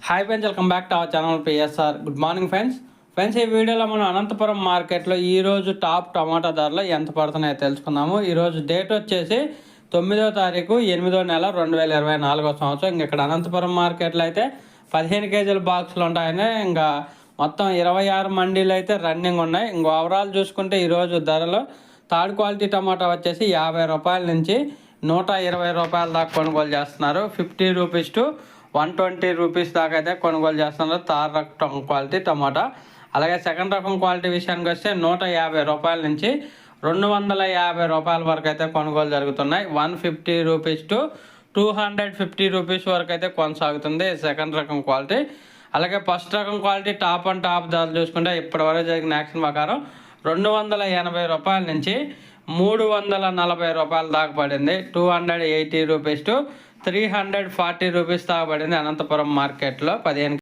Hi friends, welcome back to our channel PSR. Good morning friends ఈ వీడియోలో మనం అనంతపురం మార్కెట్లో ఈరోజు టాప్ టమాటా ధరలు ఎంత పడుతున్నాయో తెలుసుకుందాము. ఈరోజు డేట్ వచ్చేసి 9వ తారీఖు 8వ నెల 2024 సంవత్సరం. ఇక్కడ అనంతపురం మార్కెట్లో అయితే 15 కేజీల బాక్సులు ఉంటాయని, ఇంకా మొత్తం 26 మండీలు అయితే రన్నింగ్ ఉన్నాయి. ఇంకా ఓవరాల్ చూసుకుంటే ఈరోజు ధరలు థర్డ్ క్వాలిటీ టమాటా వచ్చేసి 50 రూపాయల నుంచి 120 రూపాయల దాకా కొనుగోలు చేస్తున్నారు. 50 రూపీస్ టు 120 రూపీస్ దాకా అయితే కొనుగోలు చేస్తున్నారు థర్డ్ రకం క్వాలిటీ టమాటా. అలాగే సెకండ్ రకం క్వాలిటీ విషయానికి వస్తే 150 రూపాయల నుంచి 250 రూపాయల వరకు అయితే కొనుగోలు జరుగుతున్నాయి. 150 రూపీస్ టు 250 రూపీస్ వరకు అయితే కొనసాగుతుంది సెకండ్ రకం క్వాలిటీ. అలాగే ఫస్ట్ రకం క్వాలిటీ టాప్ అండ్ టాప్ ధరలు చూసుకుంటే ఇప్పటివరకు జరిగిన యాక్షన్ ప్రకారం 280 రూపాయల నుంచి 340 రూపాయల దాకా పడింది. 280 రూపీస్ టు 340 రూపీస్ దాకా పడింది అనంతపురం మార్కెట్లో 15